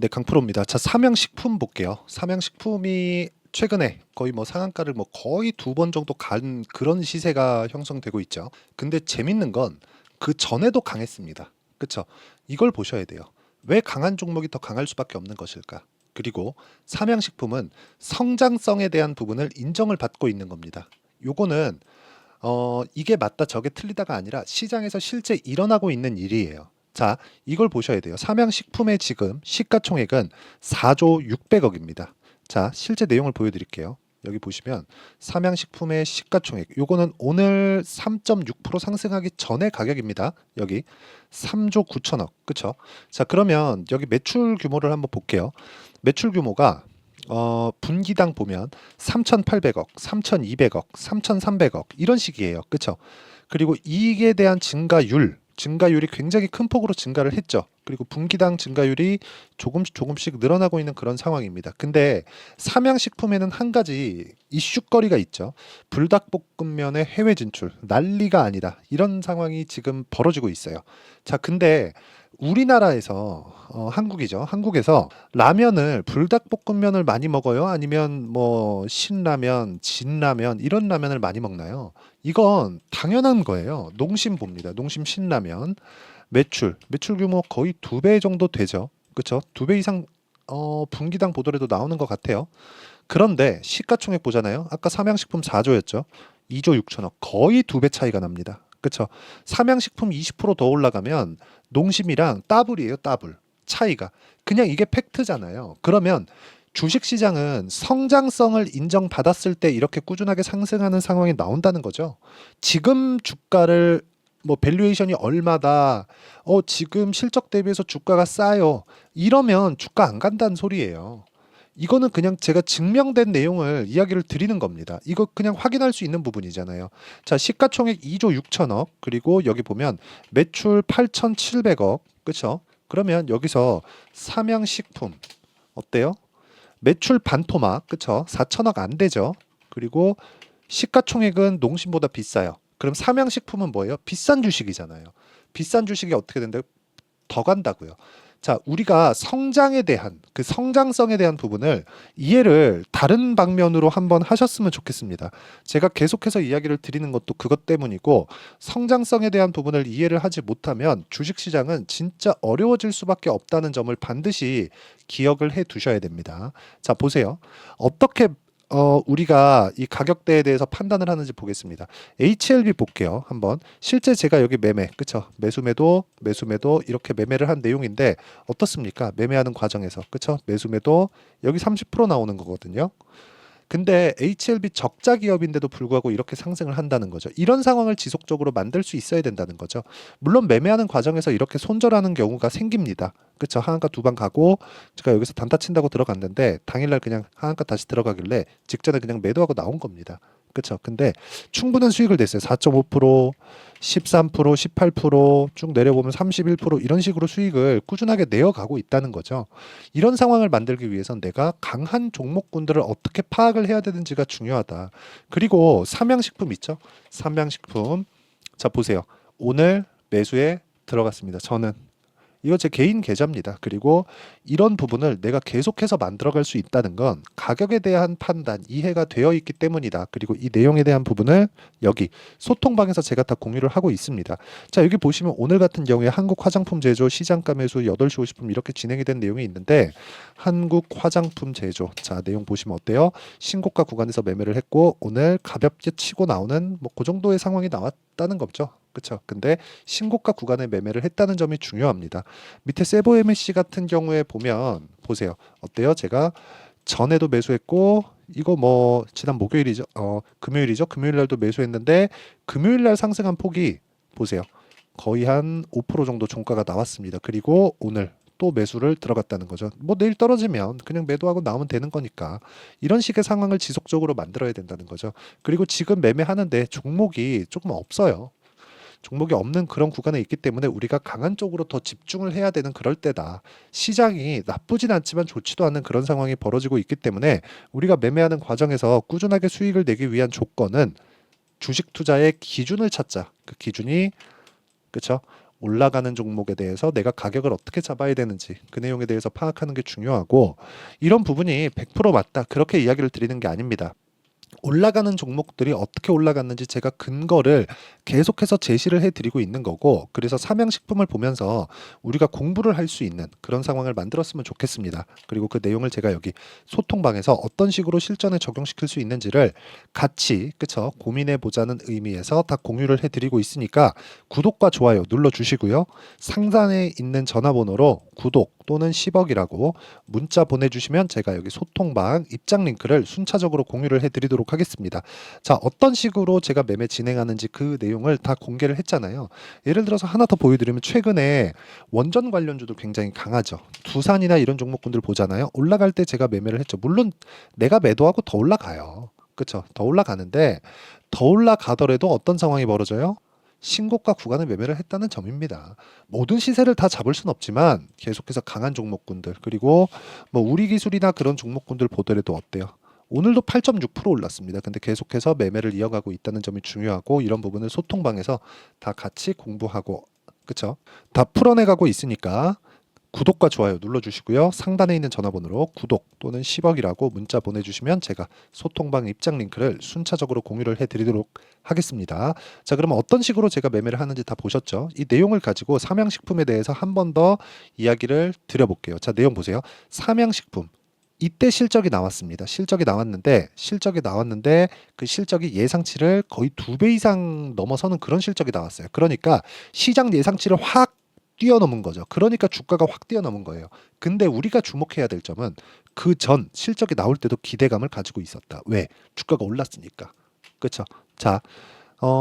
네, 강프로입니다. 자, 삼양식품 볼게요. 삼양식품이 최근에 거의 뭐 상한가를 뭐 거의 2번 정도 간 그런 시세가 형성되고 있죠. 근데 재밌는 건 그 전에도 강했습니다. 그쵸? 이걸 보셔야 돼요. 왜 강한 종목이 더 강할 수밖에 없는 것일까? 그리고 삼양식품은 성장성에 대한 부분을 인정을 받고 있는 겁니다. 요거는 이게 맞다 저게 틀리다가 아니라 시장에서 실제 일어나고 있는 일이에요. 자, 이걸 보셔야 돼요. 삼양식품의 지금 시가총액은 4조 600억입니다. 자, 실제 내용을 보여드릴게요. 여기 보시면 삼양식품의 시가총액, 요거는 오늘 3.6% 상승하기 전의 가격입니다. 여기 3조 9천억, 그쵸? 자, 그러면 여기 매출 규모를 한번 볼게요. 매출 규모가 분기당 보면 3,800억, 3,200억, 3,300억 이런 식이에요. 그쵸? 그리고 이익에 대한 증가율이 굉장히 큰 폭으로 증가를 했죠. 그리고 분기당 증가율이 조금씩 조금씩 늘어나고 있는 그런 상황입니다. 근데 삼양식품에는 한 가지 이슈거리가 있죠. 불닭볶음면의 해외 진출, 난리가 아니다. 이런 상황이 지금 벌어지고 있어요. 자, 근데 우리나라에서 한국이죠. 한국에서 라면을 불닭볶음면을 많이 먹어요? 아니면 뭐 신라면, 진라면 이런 라면을 많이 먹나요? 이건 당연한 거예요. 농심 봅니다. 농심 신라면 매출 규모 거의 2배 정도 되죠. 그렇죠? 2배 이상 분기당 보더라도 나오는 것 같아요. 그런데 시가총액 보잖아요. 아까 삼양식품 4조였죠. 2조 6천억. 거의 2배 차이가 납니다. 그렇죠? 삼양식품 20%더 올라가면 농심이랑 더블이에요, 더블. 차이가. 그냥 이게 팩트잖아요. 그러면 주식시장은 성장성을 인정받았을 때 이렇게 꾸준하게 상승하는 상황이 나온다는 거죠. 지금 주가를 뭐 밸류에이션이 얼마다, 지금 실적 대비해서 주가가 싸요. 이러면 주가 안 간다는 소리예요. 이거는 그냥 제가 증명된 내용을 이야기를 드리는 겁니다. 이거 그냥 확인할 수 있는 부분이잖아요. 자, 시가총액 2조 6천억, 그리고 여기 보면 매출 8,700억, 그쵸? 그러면 여기서 삼양식품 어때요? 매출 반토막, 그쵸? 4천억 안 되죠? 그리고 시가총액은 농심보다 비싸요. 그럼 삼양식품은 뭐예요? 비싼 주식이잖아요. 비싼 주식이 어떻게 된다고? 더 간다고요. 자, 우리가 성장에 대한 그 성장성에 대한 부분을 이해를 다른 방면으로 한번 하셨으면 좋겠습니다. 제가 계속해서 이야기를 드리는 것도 그것 때문이고, 성장성에 대한 부분을 이해를 하지 못하면 주식시장은 진짜 어려워질 수밖에 없다는 점을 반드시 기억을 해 두셔야 됩니다. 자, 보세요. 어떻게 우리가 이 가격대에 대해서 판단을 하는지 보겠습니다. HLB 볼게요. 한번. 실제 제가 여기 그쵸? 매수 매도 이렇게 매매를 한 내용인데 어떻습니까? 매매하는 과정에서, 그쵸? 매수 매도 여기 30% 나오는 거거든요. 근데 HLB 적자 기업인데도 불구하고 이렇게 상승을 한다는 거죠. 이런 상황을 지속적으로 만들 수 있어야 된다는 거죠. 물론 매매하는 과정에서 이렇게 손절하는 경우가 생깁니다. 그쵸? 하한가 2번 가고 제가 여기서 단타 친다고 들어갔는데 당일날 그냥 하한가 다시 들어가길래 직전에 그냥 매도하고 나온 겁니다. 그쵸? 근데 충분한 수익을 냈어요. 4.5%, 13%, 18%쭉 내려보면 31% 이런 식으로 수익을 꾸준하게 내어가고 있다는 거죠. 이런 상황을 만들기 위해선 내가 강한 종목군들을 어떻게 파악을 해야 되는지가 중요하다. 그리고 삼양식품 있죠? 삼양식품. 자, 보세요. 오늘 매수에 들어갔습니다. 저는 이거 제 개인 계좌입니다. 그리고 이런 부분을 내가 계속해서 만들어갈 수 있다는 건 가격에 대한 판단, 이해가 되어 있기 때문이다. 그리고 이 내용에 대한 부분을 여기 소통방에서 제가 다 공유를 하고 있습니다. 자, 여기 보시면 오늘 같은 경우에 한국 화장품 제조 시장가 매수 8시 50분 이렇게 진행이 된 내용이 있는데, 한국 화장품 제조, 자, 내용 보시면 어때요? 신고가 구간에서 매매를 했고 오늘 가볍게 치고 나오는 뭐 그 정도의 상황이 나왔다는 거죠. 그렇죠. 근데 신고가 구간에 매매를 했다는 점이 중요합니다. 밑에 세보 MSC 같은 경우에 보면 보세요. 어때요? 제가 전에도 매수했고 이거 뭐 지난 목요일이죠. 금요일이죠. 금요일 날도 매수했는데 금요일 날 상승한 폭이 보세요. 거의 한 5% 정도 종가가 나왔습니다. 그리고 오늘 또 매수를 들어갔다는 거죠. 뭐 내일 떨어지면 그냥 매도하고 나오면 되는 거니까 이런 식의 상황을 지속적으로 만들어야 된다는 거죠. 그리고 지금 매매하는데 종목이 조금 없어요. 종목이 없는 그런 구간에 있기 때문에 우리가 강한 쪽으로 더 집중을 해야 되는 그럴 때다. 시장이 나쁘진 않지만 좋지도 않은 그런 상황이 벌어지고 있기 때문에 우리가 매매하는 과정에서 꾸준하게 수익을 내기 위한 조건은 주식 투자의 기준을 찾자. 그 기준이 그쵸? 올라가는 종목에 대해서 내가 가격을 어떻게 잡아야 되는지 그 내용에 대해서 파악하는 게 중요하고 이런 부분이 100% 맞다. 그렇게 이야기를 드리는 게 아닙니다. 올라가는 종목들이 어떻게 올라갔는지 제가 근거를 계속해서 제시를 해드리고 있는 거고 그래서 삼양식품을 보면서 우리가 공부를 할 수 있는 그런 상황을 만들었으면 좋겠습니다. 그리고 그 내용을 제가 여기 소통방에서 어떤 식으로 실전에 적용시킬 수 있는지를 같이 그쵸 고민해 보자는 의미에서 다 공유를 해드리고 있으니까 구독과 좋아요 눌러주시고요. 상단에 있는 전화번호로 구독 또는 10억이라고 문자 보내주시면 제가 여기 소통방 입장 링크를 순차적으로 공유를 해드리도록 하겠습니다. 자, 어떤 식으로 제가 매매 진행하는지 그 내용을 다 공개를 했잖아요. 예를 들어서 하나 더 보여드리면 최근에 원전 관련주도 굉장히 강하죠. 두산이나 이런 종목군들 보잖아요. 올라갈 때 제가 매매를 했죠. 물론 내가 매도하고 더 올라가요. 그렇죠. 더 올라가는데 더 올라가더라도 어떤 상황이 벌어져요? 신고가 구간을 매매를 했다는 점입니다. 모든 시세를 다 잡을 순 없지만 계속해서 강한 종목군들 그리고 뭐 우리 기술이나 그런 종목군들 보더라도 어때요? 오늘도 8.6% 올랐습니다. 근데 계속해서 매매를 이어가고 있다는 점이 중요하고 이런 부분을 소통방에서 다 같이 공부하고 그쵸? 다 풀어내가고 있으니까 구독과 좋아요 눌러주시고요. 상단에 있는 전화번호로 구독 또는 10억이라고 문자 보내주시면 제가 소통방 입장 링크를 순차적으로 공유를 해드리도록 하겠습니다. 자, 그러면 어떤 식으로 제가 매매를 하는지 다 보셨죠? 이 내용을 가지고 삼양식품에 대해서 한 번 더 이야기를 드려볼게요. 자, 내용 보세요. 삼양식품. 이때 실적이 나왔습니다. 실적이 나왔는데 그 실적이 예상치를 거의 2배 이상 넘어서는 그런 실적이 나왔어요. 그러니까 시장 예상치를 확 뛰어넘은 거죠. 그러니까 주가가 확 뛰어넘은 거예요. 근데 우리가 주목해야 될 점은 그 전 실적이 나올 때도 기대감을 가지고 있었다. 왜? 주가가 올랐으니까. 그렇죠? 자,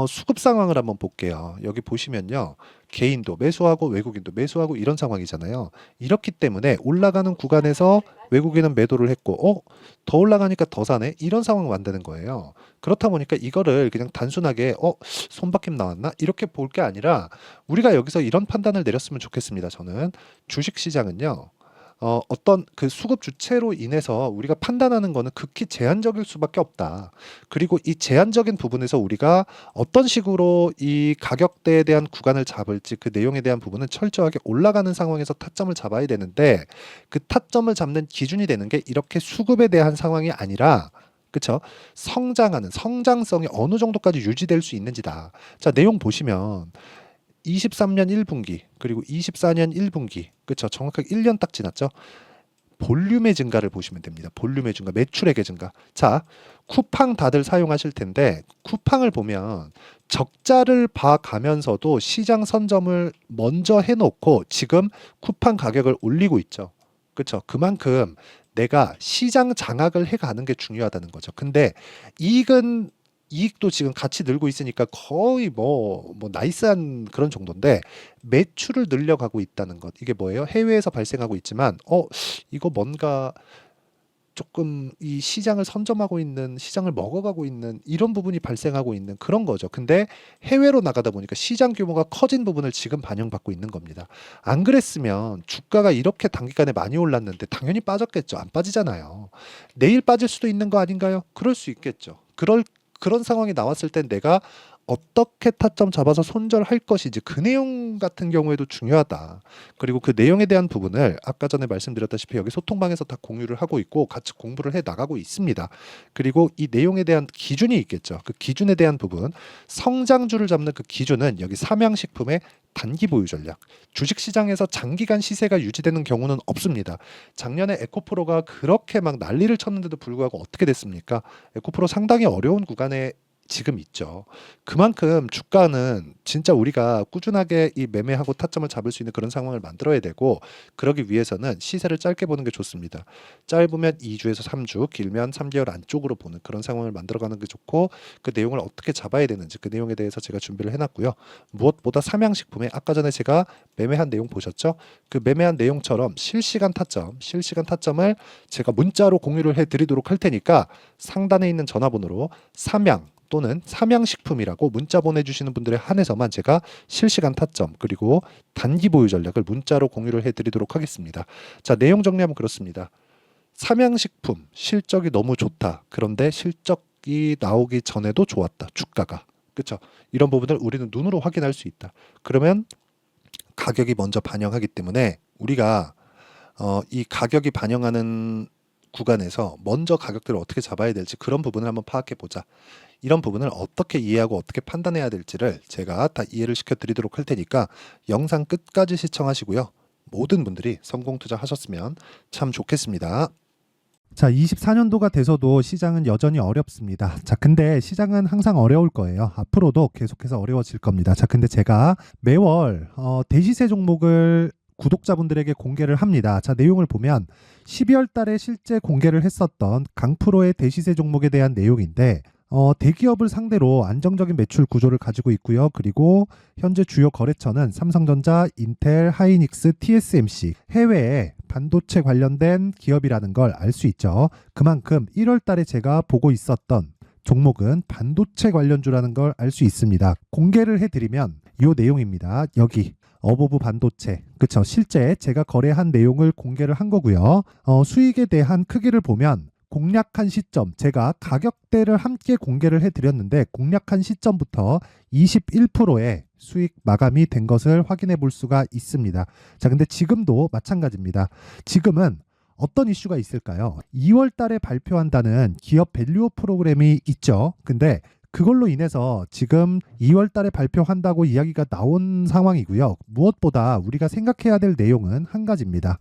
수급 상황을 한번 볼게요. 여기 보시면요. 개인도 매수하고 외국인도 매수하고 이런 상황이잖아요. 이렇기 때문에 올라가는 구간에서 외국인은 매도를 했고, 더 올라가니까 더 사네? 이런 상황을 만드는 거예요. 그렇다 보니까 이거를 그냥 단순하게, 손바뀜 나왔나? 이렇게 볼 게 아니라 우리가 여기서 이런 판단을 내렸으면 좋겠습니다. 저는 주식 시장은요. 어떤 그 수급 주체로 인해서 우리가 판단하는 거는 극히 제한적일 수밖에 없다. 그리고 이 제한적인 부분에서 우리가 어떤 식으로 이 가격대에 대한 구간을 잡을지 그 내용에 대한 부분은 철저하게 올라가는 상황에서 타점을 잡아야 되는데 그 타점을 잡는 기준이 되는 게 이렇게 수급에 대한 상황이 아니라 그쵸? 성장하는 성장성이 어느 정도까지 유지될 수 있는지다. 자, 내용 보시면 23년 1분기 그리고 24년 1분기 그쵸 정확하게 1년 딱 지났죠. 볼륨의 증가를 보시면 됩니다. 볼륨의 증가, 매출액의 증가. 자, 쿠팡 다들 사용하실 텐데 쿠팡을 보면 적자를 봐가면서도 시장 선점을 먼저 해놓고 지금 쿠팡 가격을 올리고 있죠. 그렇죠. 그만큼 내가 시장 장악을 해가는 게 중요하다는 거죠. 근데 이익도 지금 같이 늘고 있으니까 거의 뭐 나이스한 그런 정도인데 매출을 늘려가고 있다는 것. 이게 뭐예요? 해외에서 발생하고 있지만 이거 뭔가 조금 이 시장을 선점하고 있는 시장을 먹어가고 있는 이런 부분이 발생하고 있는 그런 거죠. 근데 해외로 나가다 보니까 시장 규모가 커진 부분을 지금 반영받고 있는 겁니다. 안 그랬으면 주가가 이렇게 단기간에 많이 올랐는데 당연히 빠졌겠죠. 안 빠지잖아요. 내일 빠질 수도 있는 거 아닌가요? 그럴 수 있겠죠. 그런 상황이 나왔을 땐 내가 어떻게 타점 잡아서 손절할 것인지 그 내용 같은 경우에도 중요하다. 그리고 그 내용에 대한 부분을 아까 전에 말씀드렸다시피 여기 소통방에서 다 공유를 하고 있고 같이 공부를 해 나가고 있습니다. 그리고 이 내용에 대한 기준이 있겠죠. 그 기준에 대한 부분, 성장주를 잡는 그 기준은 여기 삼양식품의 단기 보유 전략. 주식 시장에서 장기간 시세가 유지되는 경우는 없습니다. 작년에 에코프로가 그렇게 막 난리를 쳤는데도 불구하고 어떻게 됐습니까? 에코프로 상당히 어려운 구간에 지금 있죠. 그만큼 주가는 진짜 우리가 꾸준하게 이 매매하고 타점을 잡을 수 있는 그런 상황을 만들어야 되고 그러기 위해서는 시세를 짧게 보는 게 좋습니다. 짧으면 2주에서 3주, 길면 3개월 안쪽으로 보는 그런 상황을 만들어가는 게 좋고 그 내용을 어떻게 잡아야 되는지 그 내용에 대해서 제가 준비를 해놨고요. 무엇보다 삼양식품에 아까 전에 제가 매매한 내용 보셨죠? 그 매매한 내용처럼 실시간 타점을 제가 문자로 공유를 해드리도록 할 테니까 상단에 있는 전화번호로 삼양 또는 삼양식품이라고 문자 보내주시는 분들에 한해서만 제가 실시간 타점 그리고 단기 보유 전략을 문자로 공유를 해드리도록 하겠습니다. 자, 내용 정리하면 그렇습니다. 삼양식품 실적이 너무 좋다. 그런데 실적이 나오기 전에도 좋았다. 주가가. 그렇죠? 이런 부분을 우리는 눈으로 확인할 수 있다. 그러면 가격이 먼저 반영하기 때문에 우리가 이 가격이 반영하는 구간에서 먼저 가격대를 어떻게 잡아야 될지 그런 부분을 한번 파악해 보자. 이런 부분을 어떻게 이해하고 어떻게 판단해야 될지를 제가 다 이해를 시켜 드리도록 할 테니까 영상 끝까지 시청하시고요. 모든 분들이 성공 투자하셨으면 참 좋겠습니다. 자, 24년도가 돼서도 시장은 여전히 어렵습니다. 자, 근데 시장은 항상 어려울 거예요. 앞으로도 계속해서 어려워질 겁니다. 자, 근데 제가 매월 대시세 종목을 구독자분들에게 공개를 합니다. 자, 내용을 보면 12월 달에 실제 공개를 했었던 강프로의 대시세 종목에 대한 내용인데 대기업을 상대로 안정적인 매출 구조를 가지고 있고요. 그리고 현재 주요 거래처는 삼성전자, 인텔, 하이닉스, TSMC, 해외에 반도체 관련된 기업이라는 걸 알 수 있죠. 그만큼 1월 달에 제가 보고 있었던 종목은 반도체 관련주라는 걸 알 수 있습니다. 공개를 해드리면 이 내용입니다. 여기 어보브 반도체, 그쵸? 실제 제가 거래한 내용을 공개를 한 거고요. 수익에 대한 크기를 보면 공략한 시점, 제가 가격대를 함께 공개를 해드렸는데 공략한 시점부터 21%의 수익 마감이 된 것을 확인해 볼 수가 있습니다. 자, 근데 지금도 마찬가지입니다. 지금은 어떤 이슈가 있을까요? 2월 달에 발표한다는 기업 밸류업 프로그램이 있죠. 근데 그걸로 인해서 지금 2월 달에 발표한다고 이야기가 나온 상황이고요. 무엇보다 우리가 생각해야 될 내용은 한 가지입니다.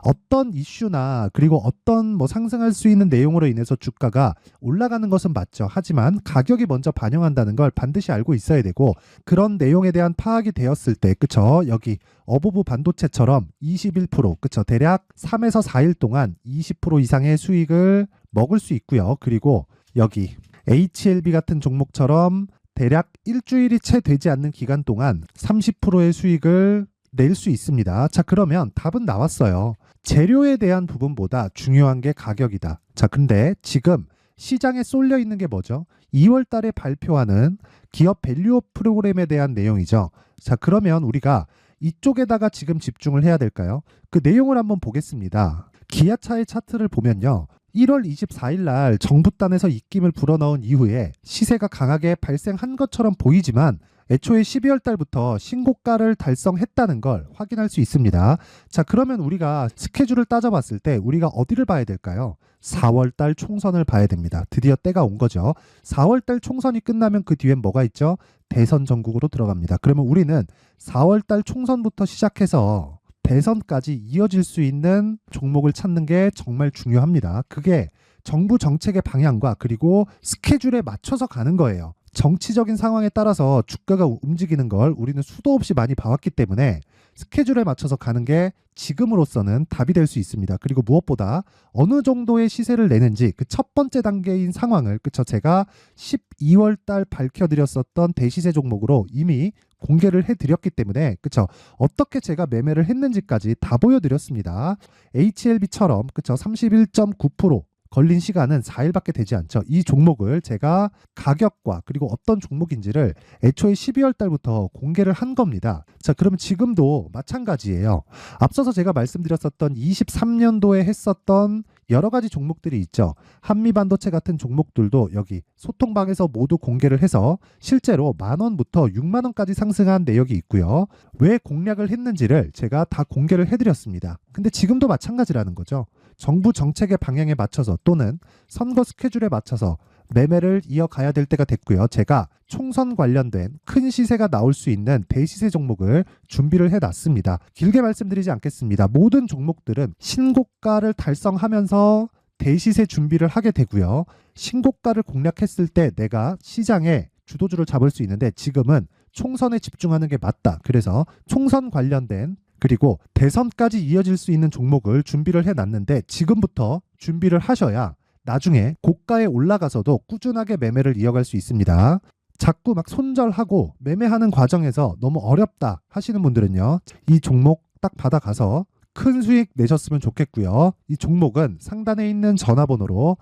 어떤 이슈나 그리고 어떤 상승할 수 있는 내용으로 인해서 주가가 올라가는 것은 맞죠. 하지만 가격이 먼저 반영한다는 걸 반드시 알고 있어야 되고 그런 내용에 대한 파악이 되었을 때 그쵸? 여기 어보브 반도체처럼 21% 그쵸? 대략 3에서 4일 동안 20% 이상의 수익을 먹을 수 있고요. 그리고 여기 HLB 같은 종목처럼 대략 일주일이 채 되지 않는 기간 동안 30%의 수익을 낼 수 있습니다. 자, 그러면 답은 나왔어요. 재료에 대한 부분보다 중요한 게 가격이다. 자, 근데 지금 시장에 쏠려 있는 게 뭐죠? 2월 달에 발표하는 기업 밸류업 프로그램에 대한 내용이죠. 자, 그러면 우리가 이쪽에다가 지금 집중을 해야 될까요? 그 내용을 한번 보겠습니다. 기아차의 차트를 보면요. 1월 24일 날 정부단에서 입김을 불어넣은 이후에 시세가 강하게 발생한 것처럼 보이지만 애초에 12월 달부터 신고가를 달성했다는 걸 확인할 수 있습니다. 자, 그러면 우리가 스케줄을 따져봤을 때 우리가 어디를 봐야 될까요? 4월 달 총선을 봐야 됩니다. 드디어 때가 온 거죠. 4월 달 총선이 끝나면 그 뒤엔 뭐가 있죠? 대선 전국으로 들어갑니다. 그러면 우리는 4월 달 총선부터 시작해서 대선까지 이어질 수 있는 종목을 찾는 게 정말 중요합니다. 그게 정부 정책의 방향과 그리고 스케줄에 맞춰서 가는 거예요. 정치적인 상황에 따라서 주가가 움직이는 걸 우리는 수도 없이 많이 봐왔기 때문에 스케줄에 맞춰서 가는 게 지금으로서는 답이 될 수 있습니다. 그리고 무엇보다 어느 정도의 시세를 내는지 그 첫 번째 단계인 상황을 그쵸 제가 12월 달 밝혀드렸었던 대시세 종목으로 이미 공개를 해드렸기 때문에 그쵸 어떻게 제가 매매를 했는지까지 다 보여드렸습니다. HLB처럼 그쵸 31.9% 걸린 시간은 4일밖에 되지 않죠. 이 종목을 제가 가격과 그리고 어떤 종목인지를 애초에 12월 달부터 공개를 한 겁니다. 자, 그러면 지금도 마찬가지예요. 앞서서 제가 말씀드렸었던 23년도에 했었던 여러 가지 종목들이 있죠. 한미반도체 같은 종목들도 여기 소통방에서 모두 공개를 해서 실제로 10,000원부터 60,000원까지 상승한 내역이 있고요. 왜 공략을 했는지를 제가 다 공개를 해드렸습니다. 근데 지금도 마찬가지라는 거죠. 정부 정책의 방향에 맞춰서 또는 선거 스케줄에 맞춰서 매매를 이어가야 될 때가 됐고요. 제가 총선 관련된 큰 시세가 나올 수 있는 대시세 종목을 준비를 해놨습니다. 길게 말씀드리지 않겠습니다. 모든 종목들은 신고가를 달성하면서 대시세 준비를 하게 되고요. 신고가를 공략했을 때 내가 시장에 주도주를 잡을 수 있는데 지금은 총선에 집중하는 게 맞다. 그래서 총선 관련된 그리고 대선까지 이어질 수 있는 종목을 준비를 해놨는데 지금부터 준비를 하셔야 나중에 고가에 올라가서도 꾸준하게 매매를 이어갈 수 있습니다. 자꾸 막 손절하고 매매하는 과정에서 너무 어렵다 하시는 분들은요. 이 종목 딱 받아가서 큰 수익 내셨으면 좋겠고요. 이 종목은 상단에 있는 전화번호로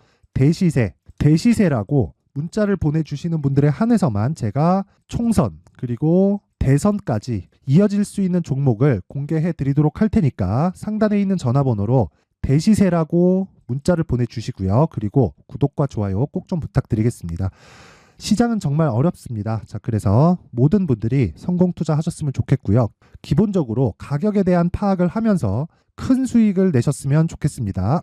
대시세라고 문자를 보내주시는 분들에 한해서만 제가 총선 그리고 대선까지 이어질 수 있는 종목을 공개해 드리도록 할 테니까 상단에 있는 전화번호로 대시세라고 문자를 보내주시고요. 그리고 구독과 좋아요 꼭 좀 부탁드리겠습니다. 시장은 정말 어렵습니다. 자, 그래서 모든 분들이 성공 투자하셨으면 좋겠고요. 기본적으로 가격에 대한 파악을 하면서 큰 수익을 내셨으면 좋겠습니다.